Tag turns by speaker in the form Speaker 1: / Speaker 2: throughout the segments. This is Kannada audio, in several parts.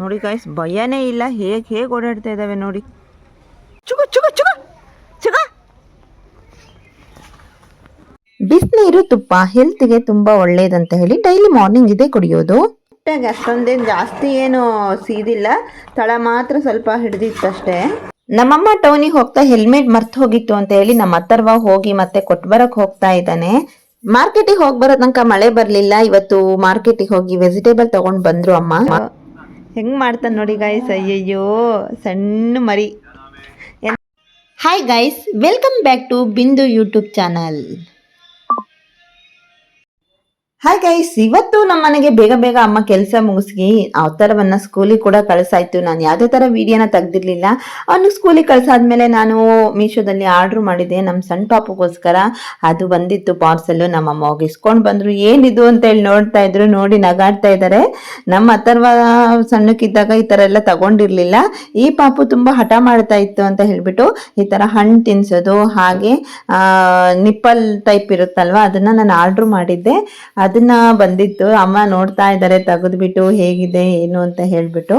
Speaker 1: ನೋಡಿ ಗಾಯ್ಸ್, ಭಯನೇ ಇಲ್ಲ. ಹೇಗೆ ಓಡಾಡ್ತಾ ಇದ್ದಾವೆ ನೋಡಿ. ಚುಗ ಚುಗ ಚುಗ ಚುಗ. ಬಿಸಿನೀರು ತುಪ್ಪ ಹೆಲ್ತ್ಗೆ ತುಂಬಾ ಒಳ್ಳೇದಂತ ಹೇಳಿ ಡೈಲಿ ಮಾರ್ನಿಂಗ್ ಇದೇ ಕುಡಿಯೋದು. ಅಷ್ಟೊಂದೇನು ಜಾಸ್ತಿ ಏನು ಸೀದಿಲ್ಲ, ತಳ ಮಾತ್ರ ಸ್ವಲ್ಪ ಹಿಡಿದಿತ್ತಷ್ಟೇ. ನಮ್ಮಮ್ಮ ಟೌನಿಗೆ ಹೋಗ್ತಾ ಹೆಲ್ಮೆಟ್ ಮರ್ತು ಹೋಗಿತ್ತು ಅಂತ ಹೇಳಿ ನಮ್ಮ ಅಥರ್ವ ಹೋಗಿ ಮತ್ತೆ ಕೊಟ್ಬರಕ್ ಹೋಗ್ತಾ ಇದ್ದಾನೆ. ಮಾರ್ಕೆಟಿಗೆ ಹೋಗಿ ಬರೋ ತನಕ ಮಳೆ ಬರ್ಲಿಲ್ಲ. ಇವತ್ತು ಮಾರ್ಕೆಟಿಗೆ ಹೋಗಿ ವೆಜಿಟೇಬಲ್ ತಗೊಂಡ್ ಬಂದ್ರು ಅಮ್ಮ. ಹೆಂಗ್ ಮಾಡ್ತಾನೆ ನೋಡಿ ಗಾಯ್ಸ್, ಅಯ್ಯಯ್ಯೋ ಸಣ್ಣ ಮರಿ. Hi guys, welcome back to Bindu YouTube channel. Hi guys, ಇವತ್ತು ನಮ್ಮ ಮನೆಗೆ ಬೇಗ ಅಮ್ಮ ಕೆಲಸ ಮುಗಿಸಿ ಅವತರವನ್ನ ಸ್ಕೂಲಿಗೆ ಕೂಡ ಕಳ್ಸಾಯ್ತು. ನಾನು ಯಾವುದೇ ತರ ವಿಡಿಯೋನ ತೆಗ್ದಿರ್ಲಿಲ್ಲ. ಅವನು ಸ್ಕೂಲಿಗೆ ಕಳ್ಸಾದ್ಮೇಲೆ ನಾನು ಮೀಶೋದಲ್ಲಿ ಆರ್ಡರ್ ಮಾಡಿದ್ದೆ ನಮ್ಮ ಸಣ್ಣ ಪಾಪಗೋಸ್ಕರ. ಅದು ಬಂದಿತ್ತು ಪಾರ್ಸೆಲ್. ನಮ್ಮಮ್ಮ ಹೋಗಿ ಇಸ್ಕೊಂಡು ಬಂದ್ರು. ಏನಿದು ಅಂತ ಹೇಳಿ ನೋಡ್ತಾ ಇದ್ರು, ನೋಡಿ ನಗಾಡ್ತಾ ಇದ್ದಾರೆ. ನಮ್ಮ ಅಥರ್ವ ಸಣ್ಣಕ್ಕಿದ್ದಾಗ ಈ ತರ ಎಲ್ಲ ತಗೊಂಡಿರ್ಲಿಲ್ಲ. ಈ ಪಾಪು ತುಂಬಾ ಹಠ ಮಾಡ್ತಾ ಇತ್ತು ಅಂತ ಹೇಳ್ಬಿಟ್ಟು ಈ ತರ ಹಣ್ಣು ತಿನ್ಸೋದು, ಹಾಗೆ ನಿಪ್ಪಲ್ ಟೈಪ್ ಇರುತ್ತಲ್ವಾ, ಅದನ್ನ ನಾನು ಆರ್ಡರ್ ಮಾಡಿದ್ದೆ. ಅದನ್ನ ಬಂದಿತ್ತು. ಅಮ್ಮ ನೋಡ್ತಾ ಇದ್ದಾರೆ ತೆಗೆದ್ಬಿಟ್ಟು ಹೇಗಿದೆ ಏನು ಅಂತ ಹೇಳ್ಬಿಟ್ಟು.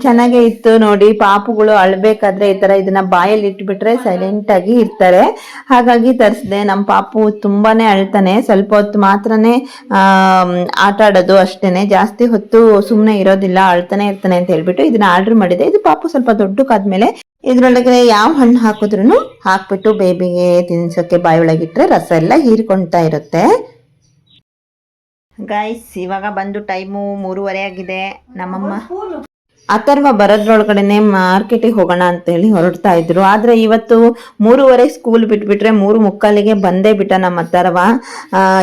Speaker 1: ಚೆನ್ನಾಗೇ ಇತ್ತು ನೋಡಿ. ಪಾಪುಗಳು ಅಳ್ಬೇಕಾದ್ರೆ ಈ ತರ ಇದನ್ನ ಬಾಯಲ್ಲಿ ಇಟ್ಬಿಟ್ರೆ ಸೈಲೆಂಟ್ ಆಗಿ ಇರ್ತಾರೆ, ಹಾಗಾಗಿ ತರಿಸಿದೆ. ನಮ್ಮ ಪಾಪು ತುಂಬಾನೇ ಅಳ್ತಾನೆ. ಸ್ವಲ್ಪ ಹೊತ್ತು ಮಾತ್ರನೇ ಆಟ ಆಡೋದು ಅಷ್ಟೇನೆ, ಜಾಸ್ತಿ ಹೊತ್ತು ಸುಮ್ಮನೆ ಇರೋದಿಲ್ಲ, ಅಳ್ತಾನೆ ಇರ್ತಾನೆ ಅಂತ ಹೇಳ್ಬಿಟ್ಟು ಇದನ್ನ ಆರ್ಡರ್ ಮಾಡಿದೆ. ಇದು ಪಾಪು ಸ್ವಲ್ಪ ದೊಡ್ಡಕ್ಕಾದ್ಮೇಲೆ ಇದ್ರೊಳಗೆ ಯಾವ ಹಣ್ಣು ಹಾಕಿದ್ರು ಹಾಕ್ಬಿಟ್ಟು ಬೇಬಿಗೆ ತಿನ್ಸೋಕೆ ಬಾಯೊಳಗಿಟ್ರೆ ರಸ ಎಲ್ಲ ಹೀರ್ಕೊಳ್ತಾ ಇರುತ್ತೆ. ಗೈಸ್, ಇವಾಗ ಬಂದು ಟೈಮು 3:30 ಆಗಿದೆ. ನಮ್ಮಮ್ಮ ಅಥರ್ವ ಬರೋದ್ರೊಳಗಡೆನೆ ಮಾರ್ಕೆಟಿಗೆ ಹೋಗೋಣ ಅಂತ ಹೇಳಿ ಹೊರಡ್ತಾ ಇದ್ರು. ಆದ್ರೆ ಇವತ್ತು 3:30 ಸ್ಕೂಲ್ ಬಿಟ್ಬಿಟ್ರೆ 3:45 ಬಂದೇ ಬಿಟ್ಟ ನಮ್ಮ ಅಥರ್ವ.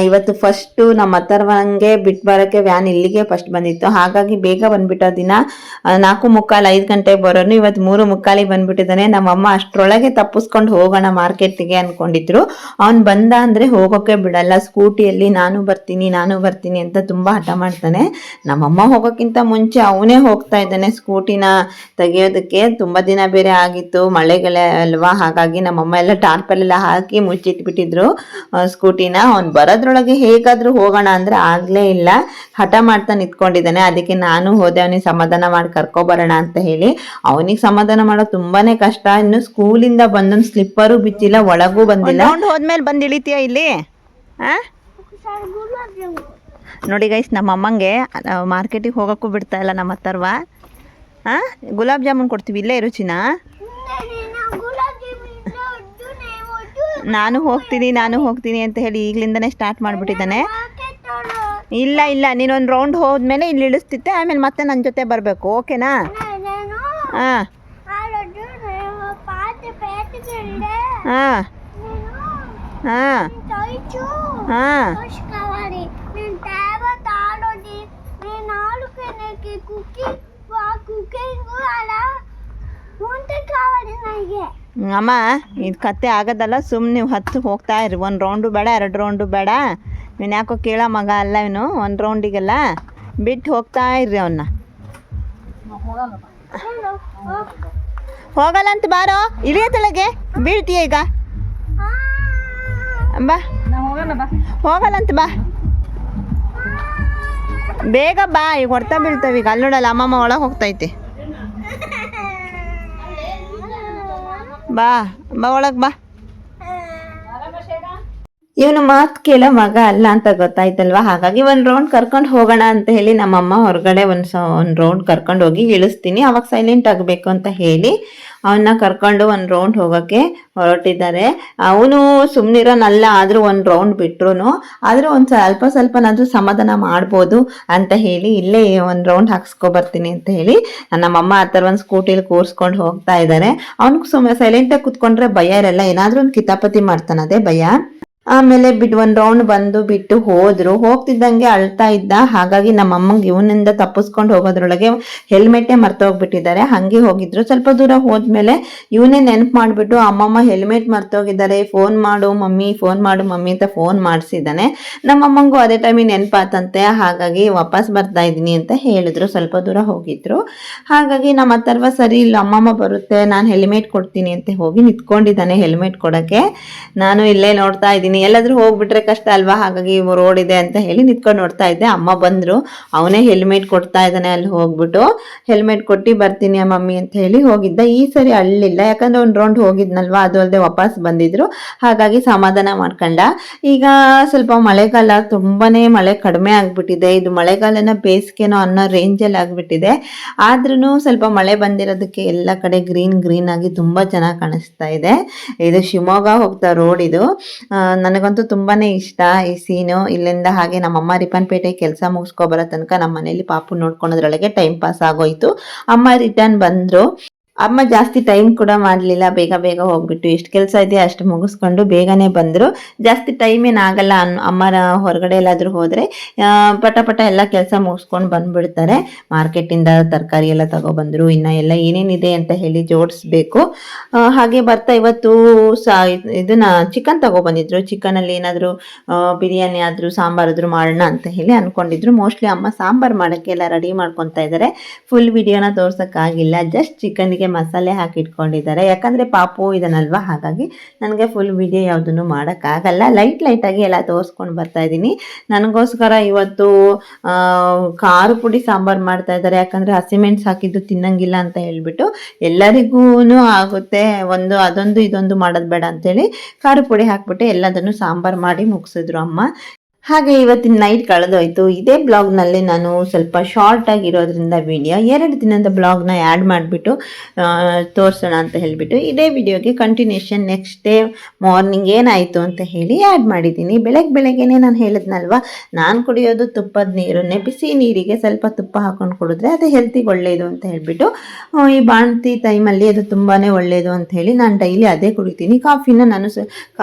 Speaker 1: ಇವತ್ತು ಫಸ್ಟ್ ನಮ್ಮ ಅಥರ್ವಂಗೆ ಬಿಟ್ಟು ಬರೋಕ್ಕೆ ವ್ಯಾನ್ ಇಲ್ಲಿಗೆ ಫಸ್ಟ್ ಬಂದಿತ್ತು, ಹಾಗಾಗಿ ಬೇಗ ಬಂದ್ಬಿಟ್ಟ. ದಿನ 4:45 5 ಗಂಟೆಗೆ ಬರೋನು ಇವತ್ತು 3:45 ಬಂದ್ಬಿಟ್ಟಿದ್ದಾನೆ. ನಮ್ಮಮ್ಮ ಅಷ್ಟರೊಳಗೆ ತಪ್ಪಿಸ್ಕೊಂಡು ಹೋಗೋಣ ಮಾರ್ಕೆಟ್ಗೆ ಅನ್ಕೊಂಡಿದ್ರು. ಅವ್ನು ಬಂದ ಅಂದ್ರೆ ಹೋಗೋಕೆ ಬಿಡಲ್ಲ. ಸ್ಕೂಟಿಯಲ್ಲಿ ನಾನು ಬರ್ತೀನಿ ಅಂತ ತುಂಬಾ ಹಠ ಮಾಡ್ತಾನೆ. ನಮ್ಮಮ್ಮ ಹೋಗೋಕ್ಕಿಂತ ಮುಂಚೆ ಅವನೇ ಹೋಗ್ತಾ ಇದ್ದಾನೆ ಸ್ಕೂಟಿನ ತೆಗೆಯೋದಕ್ಕೆ. ತುಂಬಾ ದಿನ ಬೇರೆ ಆಗಿತ್ತು, ಮಳೆಗಳೇ ಅಲ್ವಾ, ಹಾಗಾಗಿ ನಮ್ಮಮ್ಮ ಎಲ್ಲ ಟಾರ್ಪಲ್ಲೆಲ್ಲ ಹಾಕಿ ಮುಚ್ಚಿಟ್ಬಿಟ್ಟಿದ್ರು ಸ್ಕೂಟಿನ. ಅವ್ನು ಬರೋದ್ರೊಳಗೆ ಹೇಗಾದ್ರೂ ಹೋಗೋಣ ಅಂದ್ರೆ ಆಗ್ಲೇ ಇಲ್ಲ, ಹಠ ಮಾಡ್ತಾ ನಿಂತ್ಕೊಂಡಿದ್ದಾನೆ. ಅದಕ್ಕೆ ನಾನು ಹೋದೆ ಅವನಿಗೆ ಸಮಾಧಾನ ಮಾಡಿ ಕರ್ಕೊಬರೋಣ ಅಂತ ಹೇಳಿ. ಅವನಿಗೆ ಸಮಾಧಾನ ಮಾಡೋದು ತುಂಬಾನೇ ಕಷ್ಟ. ಇನ್ನು ಸ್ಕೂಲಿಂದ ಬಂದೊಂದು ಸ್ಲಿಪ್ಪರು ಬಿಚ್ಚಿಲ್ಲ, ಒಳಗೂ ಬಂದಿಲ್ಲ. ಹೋದ್ಮೇಲೆ ಬಂದು ಇಳಿತೀಯ ಇಲ್ಲಿ? ನೋಡಿ ಗೈಸ್, ನಮ್ಮ ಅಮ್ಮಂಗೆ ಮಾರ್ಕೆಟಿಗೆ ಹೋಗೋಕ್ಕೂ ಬಿಡ್ತಾ ಇಲ್ಲ ನಮ್ಮ ಅಥರ್ವ. ಗುಲಾಬ್ ಜಾಮೂನ್ ಕೊಡ್ತೀವಿ, ಇಲ್ಲೇ ರುಚಿನ. ನಾನು ಹೋಗ್ತೀನಿ ಅಂತ ಹೇಳಿ ಈಗಲಿಂದನೇ ಸ್ಟಾರ್ಟ್ ಮಾಡಿಬಿಟ್ಟಿದ್ದಾನೆ. ಇಲ್ಲ ನೀನೊಂದು ರೌಂಡ್ ಹೋದ್ಮೇಲೆ ಇಲ್ಲಿ ಇಳಿಸ್ತಿದ್ದೆ, ಆಮೇಲೆ ಮತ್ತೆ ನನ್ನ ಜೊತೆ ಬರಬೇಕು, ಓಕೆನಾ? ಹಾಂ ಹಾಂ ಹಾಂ ಹಾಂ. ಅಮ್ಮ, ಇದು ಕತೆ ಆಗೋದಲ್ಲ, ಸುಮ್ಮನೆ ನೀವು ಹತ್ತು ಹೋಗ್ತಾ ಇರಿ. 1 ರೌಂಡು ಬೇಡ, 2 ರೌಂಡು ಬೇಡ. ನೀನು ಯಾಕೋ ಕೇಳೋ ಮಗ ಅಲ್ಲ ಇವನು. 1 ರೌಂಡಿಗೆಲ್ಲ ಬಿಟ್ಟು ಹೋಗ್ತಾ ಇರ್ರಿ ಅವನ್ನ. ಹೋಗಲ್ಲ ಅಂತ ಬಾರೋ, ಇಳಿಯತೊಳಗೆ ಬೀಳ್ತೀಯ ಈಗ. ಬಾ, ಹೋಗಲ್ಲಂತ ಬಾ, ಬೇಗ ಬಾ. ಈಗ ಹೊಡ್ತಾ ಬೀಳ್ತಾವೆ. ಈಗ ಅಲ್ಲಿ ನೋಡಲ್ಲ, ಅಮ್ಮಮ್ಮ ಒಳಗೆ ಹೋಗ್ತೈತೆ. ಬಾ ಒಳಗೆ ಬಾ. ಇವನು ಮಾತು ಕೇಳೋ ಮಗ ಅಲ್ಲ ಅಂತ ಗೊತ್ತಾಯ್ತಲ್ವಾ, ಹಾಗಾಗಿ 1 ರೌಂಡ್ ಕರ್ಕೊಂಡು ಹೋಗೋಣ ಅಂತ ಹೇಳಿ ನಮ್ಮಮ್ಮ ಹೊರಗಡೆ ಒಂದು ರೌಂಡ್ ಕರ್ಕೊಂಡು ಹೋಗಿ ಇಳಿಸ್ತೀನಿ, ಅವಾಗ ಸೈಲೆಂಟ್ ಆಗಬೇಕು ಅಂತ ಹೇಳಿ ಅವನ್ನ ಕರ್ಕೊಂಡು 1 ರೌಂಡ್ ಹೋಗೋಕ್ಕೆ ಹೊರಟಿದ್ದಾರೆ. ಅವನು ಸುಮ್ಮನಿರೋನಲ್ಲ, ಆದರೂ 1 ರೌಂಡ್ ಬಿಟ್ರು ಆದರೂ ಒಂದು ಸ್ವಲ್ಪನಾದ್ರೂ ಸಮಾಧಾನ ಮಾಡ್ಬೋದು ಅಂತ ಹೇಳಿ ಇಲ್ಲೇ 1 ರೌಂಡ್ ಹಾಕ್ಸ್ಕೊಬರ್ತೀನಿ ಅಂತ ಹೇಳಿ ನಮ್ಮಮ್ಮ ಆ ಥರ ಒಂದು ಸ್ಕೂಟಿಲಿ ಕೂರಿಸ್ಕೊಂಡು ಹೋಗ್ತಾ ಇದ್ದಾರೆ. ಅವ್ನಿಗೆ ಸುಮ್ಮನೆ ಸೈಲೆಂಟಾಗಿ ಕುತ್ಕೊಂಡ್ರೆ ಭಯ ಇರಲ್ಲ, ಏನಾದರೂ ಒಂದು ಕಿತಾಪತಿ ಮಾಡ್ತಾನೆ, ಅದೇ ಭಯ. ಆಮೇಲೆ 1 ರೌಂಡ್ ಬಂದು ಬಿಟ್ಟು ಹೋದ್ರು. ಹೋಗ್ತಿದ್ದಂಗೆ ಅಳ್ತಾ ಇದ್ದ, ಹಾಗಾಗಿ ನಮ್ಮ ಅಮ್ಮಂಗೆ ಇವನಿಂದ ತಪ್ಪಿಸ್ಕೊಂಡು ಹೋಗೋದ್ರೊಳಗೆ ಹೆಲ್ಮೆಟೇ ಮರ್ತೋಗ್ಬಿಟ್ಟಿದ್ದಾರೆ. ಹಂಗೆ ಹೋಗಿದ್ರು. ಸ್ವಲ್ಪ ದೂರ ಹೋದ್ಮೇಲೆ ಇವನೇ ನೆನಪು ಮಾಡಿಬಿಟ್ಟು, ಅಮ್ಮಮ್ಮ ಹೆಲ್ಮೆಟ್ ಮರ್ತೋಗಿದ್ದಾರೆ, ಫೋನ್ ಮಾಡು ಮಮ್ಮಿ ಅಂತ ಫೋನ್ ಮಾಡಿಸಿದ್ದಾನೆ. ನಮ್ಮಮ್ಮಂಗೂ ಅದೇ ಟೈಮಿಗೆ ನೆನಪಾತಂತೆ, ಹಾಗಾಗಿ ವಾಪಸ್ ಬರ್ತಾ ಇದ್ದೀನಿ ಅಂತ ಹೇಳಿದ್ರು. ಸ್ವಲ್ಪ ದೂರ ಹೋಗಿದ್ರು, ಹಾಗಾಗಿ ನಮ್ಮ ಅಥರ್ವ ಸರಿ ಇಲ್ಲ, ಅಮ್ಮಮ್ಮ ಬರುತ್ತೆ, ನಾನು ಹೆಲ್ಮೆಟ್ ಕೊಡ್ತೀನಿ ಅಂತ ಹೋಗಿ ನಿಂತ್ಕೊಂಡಿದ್ದಾನೆ ಹೆಲ್ಮೆಟ್ ಕೊಡೋಕ್ಕೆ. ನಾನು ಇಲ್ಲೇ ನೋಡ್ತಾ ಇದ್ದೀನಿ ಎಲ್ಲಾದ್ರೂ ಹೋಗ್ಬಿಟ್ರೆ ಕಷ್ಟ ಅಲ್ವಾ, ಹಾಗಾಗಿ ರೋಡ್ ಇದೆ ಅಂತ ಹೇಳಿ ನಿಂತ್ಕೊಂಡು ನೋಡ್ತಾ ಇದ್ದೆ. ಅಮ್ಮ ಬಂದ್ರು, ಅವನೇ ಹೆಲ್ಮೆಟ್ ಕೊಡ್ತಾ ಇದ್ದಾನೆ. ಅಲ್ಲಿ ಹೋಗ್ಬಿಟ್ಟು ಹೆಲ್ಮೆಟ್ ಕೊಟ್ಟು ಬರ್ತೀನಿ ಮಮ್ಮಿ ಅಂತ ಹೇಳಿ ಹೋಗಿದ್ದ. ಈ ಸರಿ ಅಳ್ಳಿಲ್ಲ, ಯಾಕಂದ್ರೆ ಒಂದು ರೌಂಡ್ ಹೋಗಿದ್ನಲ್ವಾ, ಅದು ಅಲ್ಲದೆ ವಾಪಸ್ ಬಂದಿದ್ರು, ಹಾಗಾಗಿ ಸಮಾಧಾನ ಮಾಡ್ಕೊಂಡ. ಈಗ ಸ್ವಲ್ಪ ಮಳೆಗಾಲ, ತುಂಬಾನೇ ಮಳೆ ಕಡಿಮೆ ಆಗ್ಬಿಟ್ಟಿದೆ. ಇದು ಮಳೆಗಾಲನ ಬೇಸಿಗೆನೋ ಅನ್ನೋ ರೇಂಜಲ್ಲಿ ಆಗ್ಬಿಟ್ಟಿದೆ. ಆದ್ರೂ ಸ್ವಲ್ಪ ಮಳೆ ಬಂದಿರೋದಕ್ಕೆ ಎಲ್ಲ ಕಡೆ ಗ್ರೀನ್ ಗ್ರೀನ್ ಆಗಿ ತುಂಬಾ ಚೆನ್ನಾಗಿ ಕಾಣಿಸ್ತಾ ಇದೆ. ಇದು ಶಿವಮೊಗ್ಗ ಹೋಗ್ತಾ ರೋಡ್ ಇದು. ನನಗಂತೂ ತುಂಬಾನೇ ಇಷ್ಟ ಈ ಸೀನು. ಇಲ್ಲಿಂದ ಹಾಗೆ ನಮ್ಮಮ್ಮ ರಿಪ್ಪನ್ಪೇಟೆ ಕೆಲಸ ಮುಗಿಸ್ಕೊ ಬರೋ ತನಕ ನಮ್ಮ ಮನೇಲಿ ಪಾಪು ನೋಡ್ಕೊಳೋದ್ರೊಳಗೆ ಟೈಮ್ ಪಾಸ್ ಆಗೋಯ್ತು. ಅಮ್ಮ ರಿಟರ್ನ್ ಬಂದ್ರು. ಅಮ್ಮ ಜಾಸ್ತಿ ಟೈಮ್ ಕೂಡ ಮಾಡಲಿಲ್ಲ, ಬೇಗ ಬೇಗ ಹೋಗ್ಬಿಟ್ಟು ಎಷ್ಟು ಕೆಲಸ ಇದೆಯೋ ಅಷ್ಟು ಮುಗಿಸ್ಕೊಂಡು ಬೇಗನೆ ಬಂದರು. ಜಾಸ್ತಿ ಟೈಮ್ ಏನಾಗಲ್ಲ. ಅಮ್ಮರ ಹೊರಗಡೆ ಎಲ್ಲಾದರೂ ಹೋದರೆ ಪಟ ಪಟ ಎಲ್ಲ ಕೆಲಸ ಮುಗಿಸ್ಕೊಂಡು ಬಂದುಬಿಡ್ತಾರೆ. ಮಾರ್ಕೆಟಿಂದ ತರಕಾರಿ ಎಲ್ಲ ತಗೊಬಂದರು, ಇನ್ನು ಎಲ್ಲ ಏನೇನಿದೆ ಅಂತ ಹೇಳಿ ಜೋಡಿಸ್ಬೇಕು. ಹಾಗೆ ಬರ್ತಾ ಇವತ್ತು ಇದನ್ನ ಚಿಕನ್ ತಗೊಬಂದಿದ್ರು. ಚಿಕನಲ್ಲಿ ಏನಾದರೂ ಬಿರಿಯಾನಿ ಆದರೂ ಸಾಂಬಾರಾದರೂ ಮಾಡೋಣ ಅಂತ ಹೇಳಿ ಅಂದ್ಕೊಂಡಿದ್ರು. ಮೋಸ್ಟ್ಲಿ ಅಮ್ಮ ಸಾಂಬಾರು ಮಾಡೋಕ್ಕೆ ಎಲ್ಲ ರೆಡಿ ಮಾಡ್ಕೊತಾ ಇದ್ದಾರೆ. ಫುಲ್ ವಿಡಿಯೋನ ತೋರ್ಸೋಕ್ಕಾಗಿಲ್ಲ, ಜಸ್ಟ್ ಚಿಕನ್ಗೆ ಮಸಾಲೆ ಹಾಕಿ ಇಟ್ಕೊಂಡಿದ್ದಾರೆ. ಯಾಕಂದರೆ ಪಾಪು ಇದನ್ನಲ್ವಾ, ಹಾಗಾಗಿ ನನಗೆ ಫುಲ್ ವಿಡಿಯೋ ಯಾವುದನ್ನು ಮಾಡೋಕ್ಕಾಗಲ್ಲ. ಲೈಟಾಗಿ ಎಲ್ಲ ತೋರಿಸ್ಕೊಂಡು ಬರ್ತಾ ಇದ್ದೀನಿ. ನನಗೋಸ್ಕರ ಇವತ್ತು ಖಾರ ಪುಡಿ ಸಾಂಬಾರು ಮಾಡ್ತಾ ಇದ್ದಾರೆ. ಯಾಕಂದರೆ ಹಸಿಮೆಣಸು ಹಾಕಿದ್ದು ತಿನ್ನಂಗಿಲ್ಲ ಅಂತ ಹೇಳ್ಬಿಟ್ಟು, ಎಲ್ಲರಿಗೂ ಆಗುತ್ತೆ ಒಂದು ಅದೊಂದು ಇದೊಂದು ಮಾಡೋದು ಬೇಡ ಅಂತೇಳಿ ಖಾರ ಪುಡಿ ಹಾಕ್ಬಿಟ್ಟು ಎಲ್ಲದನ್ನು ಸಾಂಬಾರು ಮಾಡಿ ಮುಗಿಸಿದ್ರು ಅಮ್ಮ. ಹಾಗೆ ಇವತ್ತಿನ ನೈಟ್ ಕಳೆದೋಯ್ತು. ಇದೇ ಬ್ಲಾಗ್ನಲ್ಲಿ ನಾನು ಸ್ವಲ್ಪ ಶಾರ್ಟ್ ಆಗಿರೋದ್ರಿಂದ ವಿಡಿಯೋ 2 ದಿನದ ಬ್ಲಾಗ್ನ ಆ್ಯಡ್ ಮಾಡಿಬಿಟ್ಟು ತೋರಿಸೋಣ ಅಂತ ಹೇಳಿಬಿಟ್ಟು ಇದೇ ವಿಡಿಯೋಗೆ ಕಂಟಿನ್ಯೂಷನ್ ನೆಕ್ಸ್ಟ್ ಡೇ ಮಾರ್ನಿಂಗ್ ಏನಾಯಿತು ಅಂತ ಹೇಳಿ ಆ್ಯಡ್ ಮಾಡಿದ್ದೀನಿ. ಬೆಳಗ್ಗೆನೇ ನಾನು ಹೇಳಿದ್ನಲ್ವ, ನಾನು ಕುಡಿಯೋದು ತುಪ್ಪದ ನೀರನ್ನೇ, ಬಿಸಿ ನೀರಿಗೆ ಸ್ವಲ್ಪ ತುಪ್ಪ ಹಾಕೊಂಡು ಕುಡಿದ್ರೆ ಅದು ಹೆಲ್ತಿಗೆ ಒಳ್ಳೆಯದು ಅಂತ ಹೇಳಿಬಿಟ್ಟು, ಈ ಬಾಣತಿ ಟೈಮಲ್ಲಿ ಅದು ತುಂಬಾ ಒಳ್ಳೆಯದು ಅಂತ ಹೇಳಿ ನಾನು ಡೈಲಿ ಅದೇ ಕುಡಿತೀನಿ. ಕಾಫಿನ ನಾನು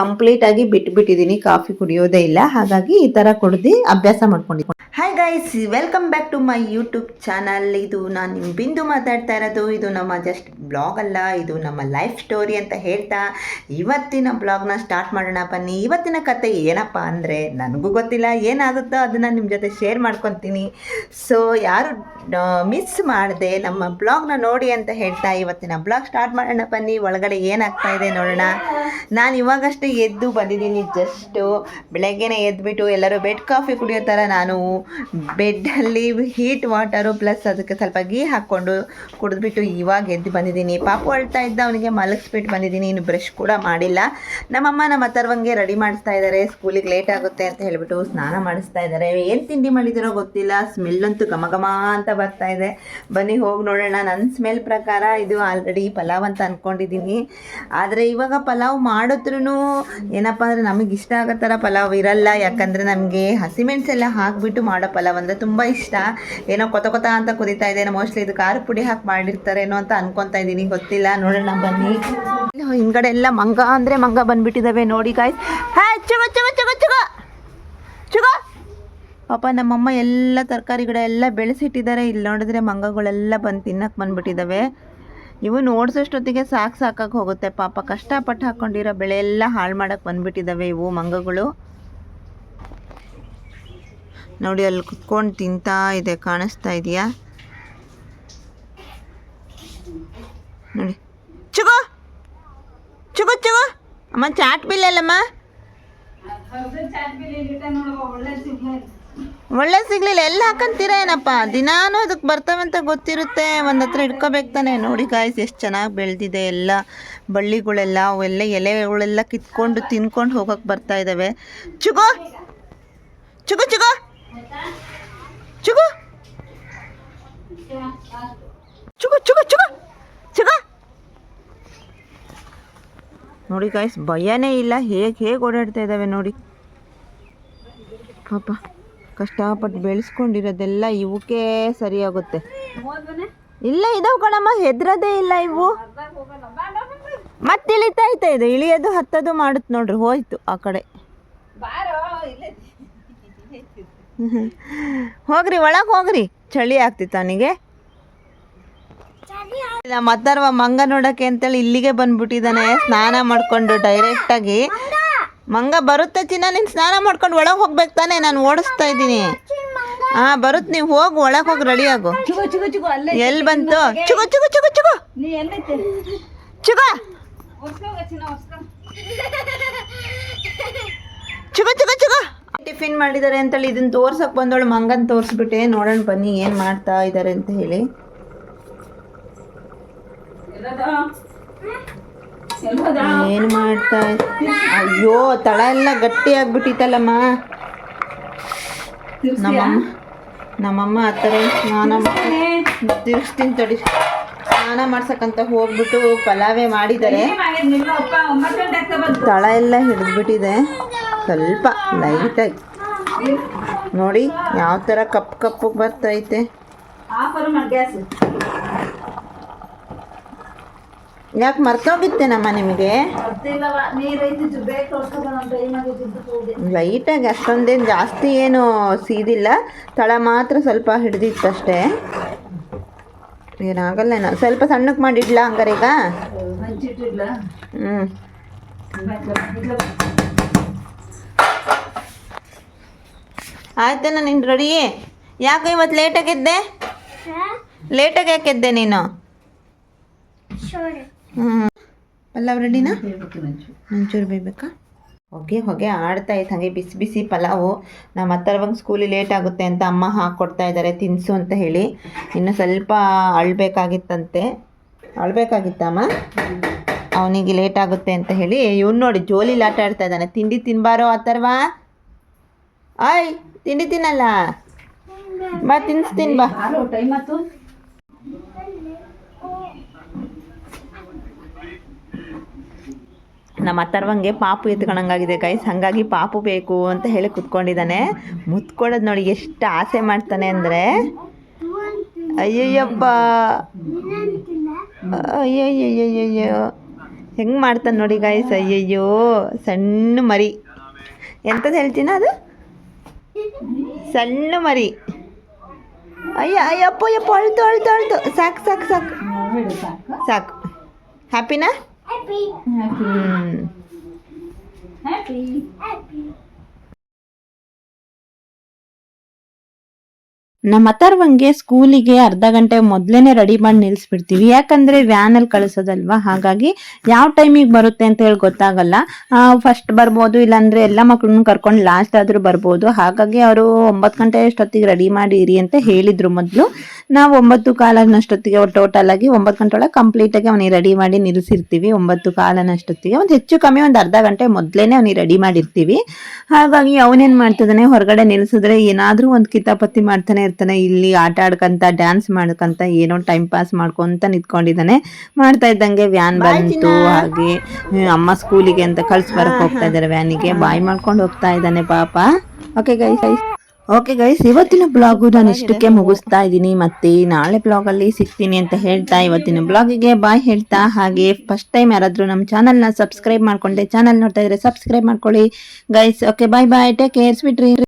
Speaker 1: ಕಂಪ್ಲೀಟಾಗಿ ಬಿಟ್ಬಿಟ್ಟಿದ್ದೀನಿ, ಕಾಫಿ ಕುಡಿಯೋದೇ ಇಲ್ಲ. ಹಾಗಾಗಿ ಈ ಥರ ಕುಡ್ದು ಅಭ್ಯಾಸ ಮಾಡ್ಕೊಂಡಿದ್ದೀನಿ. Hi guys, welcome back to my YouTube channel. ಇದು ನಾನು ನಿಮ್ಮ ಬಿಂದು ಮಾತಾಡ್ತಾ ಇರೋದು. ಇದು ನಮ್ಮ ಜಸ್ಟ್ ಬ್ಲಾಗ್ ಅಲ್ಲ, ಇದು ನಮ್ಮ ಲೈಫ್ ಸ್ಟೋರಿ ಅಂತ ಹೇಳ್ತಾ ಇವತ್ತಿನ ಬ್ಲಾಗ್ನ ಸ್ಟಾರ್ಟ್ ಮಾಡೋಣ ಬನ್ನಿ. ಇವತ್ತಿನ ಕತೆ ಏನಪ್ಪ ಅಂದರೆ, ನನಗೂ ಗೊತ್ತಿಲ್ಲ, ಏನಾಗುತ್ತೋ ಅದನ್ನು ನಿಮ್ಮ ಜೊತೆ ಶೇರ್ ಮಾಡ್ಕೊತೀನಿ. ಸೊ ಯಾರು ಮಿಸ್ ಮಾಡಿದೆ ನಮ್ಮ ಬ್ಲಾಗ್ನ ನೋಡಿ ಅಂತ ಹೇಳ್ತಾ ಇವತ್ತಿನ ಬ್ಲಾಗ್ ಸ್ಟಾರ್ಟ್ ಮಾಡೋಣ ಬನ್ನಿ. ಒಳಗಡೆ ಏನಾಗ್ತಾ ಇದೆ ನೋಡೋಣ. ನಾನು ಇವಾಗಷ್ಟೇ ಎದ್ದು ಬಂದಿದ್ದೀನಿ. ಜಸ್ಟು ಬೆಳಗ್ಗೆನೇ ಎದ್ದುಬಿಟ್ಟು ಎಲ್ಲರೂ ಬೆಡ್ ಕಾಫಿ ಕುಡಿಯೋ ಥರ ನಾನು ಬೆಡ್ಡಲ್ಲಿ ಹೀಟ್ ವಾಟರು ಪ್ಲಸ್ ಅದಕ್ಕೆ ಸ್ವಲ್ಪ ಗೀ ಹಾಕ್ಕೊಂಡು ಕುಡಿದ್ಬಿಟ್ಟು ಇವಾಗ ಎದ್ದು ಬಂದಿದ್ದೀನಿ. ಪಾಪು ಅಳ್ತಾ ಇದ್ದ, ಅವನಿಗೆ ಮಲಗಿಸ್ಬಿಟ್ಟು ಬಂದಿದ್ದೀನಿ. ಇನ್ನು ಬ್ರಷ್ ಕೂಡ ಮಾಡಿಲ್ಲ. ನಮ್ಮಮ್ಮ ನಮ್ಮ ಅಥರ್ವಂಗೆ ರೆಡಿ ಮಾಡಿಸ್ತಾ ಇದ್ದಾರೆ, ಸ್ಕೂಲಿಗೆ ಲೇಟ್ ಆಗುತ್ತೆ ಅಂತ ಹೇಳಿಬಿಟ್ಟು ಸ್ನಾನ ಮಾಡಿಸ್ತಾ ಇದ್ದಾರೆ. ಏನು ತಿಂಡಿ ಮಾಡಿದಿರೋ ಗೊತ್ತಿಲ್ಲ, ಸ್ಮೆಲ್ಲಂತೂ ಘಮ ಅಂತ ಬರ್ತಾ ಇದೆ. ಬನ್ನಿ ಹೋಗಿ ನೋಡೋಣ. ನನ್ನ ಸ್ಮೆಲ್ ಪ್ರಕಾರ ಇದು ಆಲ್ರೆಡಿ ಪಲಾವ್ ಅಂತ ಅಂದ್ಕೊಂಡಿದ್ದೀನಿ. ಆದರೆ ಇವಾಗ ಪಲಾವ್ ಮಾಡಿದ್ರೂ ಏನಪ್ಪ ಅಂದರೆ ನಮಗೆ ಇಷ್ಟ ಆಗೋ ಥರ ಪಲಾವ್ ಇರಲ್ಲ. ಯಾಕಂದರೆ ನಮಗೆ ಹಸಿಮೆಣಸೆಲ್ಲ ಹಾಕಿಬಿಟ್ಟು ಮಾಡೋ ಪಲಾವ್ ಅಂದರೆ ತುಂಬ ಇಷ್ಟ. ಏನೋ ಕೊತ ಅಂತ ಕುದೀತಾ ಇದೆ. ಮೋಸ್ಟ್ಲಿ ಇದು ಖಾರ ಪುಡಿ ಹಾಕಿ ಮಾಡಿರ್ತಾರೇನೋ ಅಂತ ಅನ್ಕೊತಾ ಇದ್ದೀನಿ, ಗೊತ್ತಿಲ್ಲ. ನೋಡೋಣ ಬನ್ನಿ. ಹಿಂದ್ಗಡೆ ಎಲ್ಲ ಮಂಗ ಅಂದರೆ ಮಂಗ ಬಂದುಬಿಟ್ಟಿದ್ದಾವೆ ನೋಡಿ ಗಾಯ್ಸ್. ಚುಗ ಪಾಪ ನಮ್ಮಮ್ಮ ಎಲ್ಲ ತರಕಾರಿ ಗಿಡ ಎಲ್ಲ ಬೆಳೆಸಿಟ್ಟಿದ್ದಾರೆ. ಇಲ್ಲಿ ನೋಡಿದ್ರೆ ಮಂಗಗಳೆಲ್ಲ ಬಂದು ತಿನ್ನಕ್ಕೆ ಬಂದುಬಿಟ್ಟಿದ್ದಾವೆ. ಇವು ನೋಡಿಸೋಷ್ಟೊತ್ತಿಗೆ ಸಾಕಾಗಿ ಹೋಗುತ್ತೆ. ಪಾಪ ಕಷ್ಟಪಟ್ಟು ಹಾಕ್ಕೊಂಡಿರೋ ಬೆಳೆ ಎಲ್ಲ ಹಾಳು ಮಾಡೋಕ್ಕೆ ಬಂದುಬಿಟ್ಟಿದ್ದಾವೆ ಇವು ಮಂಗಗಳು. ನೋಡಿ ಅಲ್ಲಿ ಕುತ್ಕೊಂಡು ತಿಂತಾ ಇದೆ, ಕಾಣಿಸ್ತಾ ಇದೆಯಾ ನೋಡಿ. ಚುಗು ಚುಗು ಚುಗು ಅಮ್ಮ, ಚಾಟ್ ಬಿಲ್ ಅಲ್ಲಮ್ಮ, ಒಳ್ಳೆ ಸಿಗ್ಲಿಲ್ಲ. ಎಲ್ಲ ಹಾಕಂತೀರ ಏನಪ್ಪ? ದಿನಾನು ಅದಕ್ಕೆ ಬರ್ತವೆ ಅಂತ ಗೊತ್ತಿರುತ್ತೆ, ಒಂದು ಹತ್ರ ಇಟ್ಕೋಬೇಕು ತಾನೆ. ನೋಡಿ ಗಾಯ್ಸ್, ಎಷ್ಟು ಚೆನ್ನಾಗಿ ಬೆಳೆದಿದೆ ಎಲ್ಲ ಬಳ್ಳಿಗಳೆಲ್ಲ. ಅವೆಲ್ಲ ಎಲೆಗಳೆಲ್ಲ ಕಿತ್ಕೊಂಡು ತಿನ್ಕೊಂಡು ಹೋಗೋಕ್ಕೆ ಬರ್ತಾ ಇದ್ದಾವೆ. ಚುಗು ಚುಗು ಚುಗು ಚುಗು ಚುಗು ಚುಗು ಚುಗು ಚುಗು ನೋಡಿ ಗಾಯ್ಸ್, ಭಯನೇ ಇಲ್ಲ, ಹೇಗೆ ಓಡಾಡ್ತಾ ಇದ್ದಾವೆ ನೋಡಿ. ಪಾಪ ಕಷ್ಟಪಟ್ಟು ಬೆಳೆಸ್ಕೊಂಡಿರೋದೆಲ್ಲ ಇವಕ್ಕೆ ಸರಿಯಾಗುತ್ತೆ. ಇಲ್ಲ ಇದಾವೆ ಕಣಮ್ಮ, ಹೆದ್ರದೇ ಇಲ್ಲ ಇವು. ಮತ್ತೆ ಇಳಿತಾ ಇದೆ, ಇಳಿಯೋದು ಹತ್ತೋದು ಮಾಡುತ್ತೆ ನೋಡ್ರಿ. ಹೋಯ್ತು ಆ ಕಡೆ. ಹೋಗ್ರಿ ಒಳಗೆ ಹೋಗ್ರಿ, ಚಳಿ ಆಗ್ತಿತ್ತು ಅವನಿಗೆ. ನಮ್ಮ ಅಥರ್ವ ಮಂಗ ನೋಡೋಕ್ಕೆ ಅಂತೇಳಿ ಇಲ್ಲಿಗೆ ಬಂದ್ಬಿಟ್ಟಿದ್ದಾನೆ ಸ್ನಾನ ಮಾಡ್ಕೊಂಡು ಡೈರೆಕ್ಟಾಗಿ. ಮಂಗ ಬರುತ್ತೆ ಚಿನ್ನ, ನೀನು ಸ್ನಾನ ಮಾಡ್ಕೊಂಡು ಒಳಗೆ ಹೋಗ್ಬೇಕು ತಾನೆ, ನಾನು ಓಡಿಸ್ತಾ ಇದ್ದೀನಿ. ಹಾಂ ಬರುತ್ತೆ, ನೀವು ಹೋಗಿ ಒಳಗೆ ಹೋಗಿ ರೆಡಿ ಆಗು. ಎಲ್ಲಿ ಬಂತು? ಚುಗು ಚುಗು ಚುಗು ಚುಗು ಚುಗ ಚುಗ ಚುಗ ಚುಗ ಟಿಫಿನ್ ಮಾಡಿದ್ದಾರೆ ಅಂತೇಳಿ ಇದನ್ನ ತೋರ್ಸಕ್ ಬಂದವಳು ಮಂಗನ್ ತೋರಿಸ್ಬಿಟ್ಟೆ. ನೋಡೋಣ ಬನ್ನಿ ಏನು ಮಾಡ್ತಾ ಇದ್ದಾರೆ ಅಂತ ಹೇಳಿ. ಏನು ಮಾಡ್ತಾ ಅಯ್ಯೋ ತಳ ಎಲ್ಲ ಗಟ್ಟಿ ಆಗ್ಬಿಟ್ಟಿತ್ತಲ್ಲಮ್ಮ. ನಮ್ಮಮ್ಮ ಆ ಥರ ತಿರ್ಸ್ತೀನಿ ತಡಿ. ಸ್ನಾನ ಮಾಡ್ಸಕ್ಕಂತ ಹೋಗ್ಬಿಟ್ಟು ಪಲಾವೇ ಮಾಡಿದ್ದಾರೆ. ತಳ ಎಲ್ಲ ಹಿಡಿದ್ಬಿಟ್ಟಿದೆ ಸ್ವಲ್ಪ ಲೈಟಾಗಿ. ನೋಡಿ ಯಾವ ಥರ ಕಪ್ಪು ಬರ್ತೈತೆ. ಯಾಕೆ ಮರ್ತೋಗಿತ್ತೇನಮ್ಮ ನಿಮಗೆ? ಲೈಟಾಗಿ ಅಷ್ಟೊಂದೇನು ಜಾಸ್ತಿ ಏನು ಸೀದಿಲ್ಲ, ತಳ ಮಾತ್ರ ಸ್ವಲ್ಪ ಹಿಡಿದಿತ್ತಷ್ಟೇ. ಏನಾಗಲ್ಲ, ಸ್ವಲ್ಪ ಸಣ್ಣಕ್ಕೆ ಮಾಡಿಡ್ಲಾ ಹಂಗಾರೆ ಈಗ? ಆಯ್ತೇನ ನೀನು ರೆಡಿ? ಯಾಕೆ ಇವತ್ತು ಲೇಟಾಗೆದ್ದೆ? ಲೇಟಾಗಿ ಯಾಕೆದ್ದೆ ನೀನು? ಪಲಾವ್ ರೆಡಿನಾ? ಒಂಚೂರು ಬೇಯಬೇಕಾ? ಹೊಗೆ ಆಡ್ತಾ ಇತ್ತು ಹಾಗೆ ಬಿಸಿ ಬಿಸಿ ಪಲಾವು. ನಮ್ಮ ಹತ್ತಿರವಾಗ ಸ್ಕೂಲಿಗೆ ಲೇಟ್ ಆಗುತ್ತೆ ಅಂತ ಅಮ್ಮ ಹಾಕ್ಕೊಡ್ತಾ ಇದ್ದಾರೆ ತಿನ್ನಿಸು ಅಂತ ಹೇಳಿ. ಇನ್ನು ಸ್ವಲ್ಪ ಅಳ್ಬೇಕಾಗಿತ್ತಂತೆ. ಅಳ್ಬೇಕಾಗಿತ್ತಮ್ಮ ಅವನಿಗೆ ಲೇಟ್ ಆಗುತ್ತೆ ಅಂತ ಹೇಳಿ. ಇವ್ನು ನೋಡಿ ಜೋಲಿಲಿ ಆಟ ಆಡ್ತಾ ಇದ್ದಾನೆ. ತಿಂಡಿ ತಿನ್ಬಾರೋ ಆ ಥರವಾ? ಆಯ್ ತಿಂಡಿ ತಿನ್ನಲ್ಲ ಬಾ, ತಿನ್ನಿಸ್ತೀನಿ ಬಾ. ನಮ್ಮ ಅಥರ್ವಂಗೆ ಪಾಪು ಎತ್ಕೊಂಡಂಗಾಗಿದೆ ಗೈಸ್. ಹಾಗಾಗಿ ಪಾಪು ಬೇಕು ಅಂತ ಹೇಳಿ ಕುತ್ಕೊಂಡಿದ್ದಾನೆ. ಮುತ್ಕೊಡೋದು ನೋಡಿ ಎಷ್ಟು ಆಸೆ ಮಾಡ್ತಾನೆ ಅಂದರೆ, ಅಯ್ಯಯ್ಯಪ್ಪ ಅಯ್ಯಯ್ಯಯ್ಯಯ್ಯೋ ಹೆಂಗೆ ಮಾಡ್ತಾನೆ ನೋಡಿ ಗೈಸ್. ಅಯ್ಯಯ್ಯೋ ಸಣ್ಣ ಮರಿ. ಎಂಥದ್ದು ಹೇಳ್ತೀನ ಅದು? ಸಣ್ಣ ಮರಿ. ಅಯ್ಯಪ್ಪ ಅಳ್ತು. ಸಾಕು. ಹ್ಯಾಪಿನಾ? ನಮ್ಮ ಅಥರ್ವಂಗೆ ಸ್ಕೂಲಿಗೆ ಅರ್ಧ ಗಂಟೆ ಮೊದಲೇನೆ ರೆಡಿ ಮಾಡಿ ನಿಲ್ಲಿಸ್ಬಿಡ್ತೀವಿ. ಯಾಕಂದ್ರೆ ವ್ಯಾನಲ್ಲಿ ಕಳಿಸೋದಲ್ವಾ, ಹಾಗಾಗಿ ಯಾವ ಟೈಮಿಗೆ ಬರುತ್ತೆ ಅಂತ ಹೇಳಿ ಗೊತ್ತಾಗಲ್ಲ. ಫಸ್ಟ್ ಬರ್ಬೋದು, ಇಲ್ಲಾಂದ್ರೆ ಎಲ್ಲ ಮಕ್ಕಳನ್ನು ಕರ್ಕೊಂಡು ಲಾಸ್ಟ್ ಆದ್ರೂ ಬರ್ಬೋದು. ಹಾಗಾಗಿ ಅವರು 9 ಗಂಟೆ ಅಷ್ಟೊತ್ತಿಗೆ ರೆಡಿ ಮಾಡಿರಿ ಅಂತ ಹೇಳಿದ್ರು ಮೊದಲು. ನಾವು 9:15 ಟೋಟಲ್ ಆಗಿ 9 ಗಂಟೆ ಒಳಗೆ ಕಂಪ್ಲೀಟ್ ಆಗಿ ಅವನಿಗೆ ರೆಡಿ ಮಾಡಿ ನಿಲ್ಲಿಸಿರ್ತೀವಿ. 9:15 ಒಂದು ಹೆಚ್ಚು ಕಮ್ಮಿ ಒಂದು ಅರ್ಧ ಗಂಟೆ ಮೊದಲೇನೆ ಅವನಿಗೆ ರೆಡಿ ಮಾಡಿರ್ತೀವಿ. ಹಾಗಾಗಿ ಅವನೇನ್ ಮಾಡ್ತಿದ್ದಾನೆ, ಹೊರಗಡೆ ನಿಲ್ಸಿದ್ರೆ ಏನಾದ್ರೂ ಒಂದು ಕಿತಾಪತಿ ಮಾಡ್ತಾನೆ ಇರ್ತಾನೆ. ಇಲ್ಲಿ ಆಟ ಆಡ್ಕಂತ ಡ್ಯಾನ್ಸ್ ಮಾಡ್ಕಂತ ಏನೋ ಟೈಮ್ ಪಾಸ್ ಮಾಡ್ಕೊಂತ ನಿಂತ್ಕೊಂಡಿದ್ದಾನೆ. ಮಾಡ್ತಾ ಇದ್ದಂಗೆ ವ್ಯಾನ್ ಬಂತು. ಹಾಗೆ ಅಮ್ಮ ಸ್ಕೂಲಿಗೆ ಅಂತ ಕಳ್ಸ್ಬರಕ್ ಹೋಗ್ತಾ ಇದ್ದಾರೆ. ವ್ಯಾನಿಗೆ ಬಾಯ್ ಮಾಡ್ಕೊಂಡು ಹೋಗ್ತಾ ಇದ್ದಾನೆ ಪಾಪ. ಓಕೆ ಗೈಸ್ ಇವತ್ತಿನ ಬ್ಲಾಗು ನಾನು ಇಷ್ಟಕ್ಕೆ ಮುಗಿಸ್ತಾ ಇದ್ದೀನಿ. ಮತ್ತೆ ನಾಳೆ ಬ್ಲಾಗಲ್ಲಿ ಸಿಗ್ತೀನಿ ಅಂತ ಹೇಳ್ತಾ ಇವತ್ತಿನ ಬ್ಲಾಗಿಗೆ ಬಾಯ್ ಹೇಳ್ತಾ, ಹಾಗೆ ಫಸ್ಟ್ ಟೈಮ್ ಯಾರಾದರೂ ನಮ್ಮ ಚಾನಲ್ನ ಸಬ್ಸ್ಕ್ರೈಬ್ ಮಾಡ್ಕೊಂಡೆ ಚಾನಲ್ ನೋಡ್ತಾ ಇದ್ರೆ ಸಬ್ಸ್ಕ್ರೈಬ್ ಮಾಡ್ಕೊಳ್ಳಿ guys. Okay bye, take care, sweet dreams.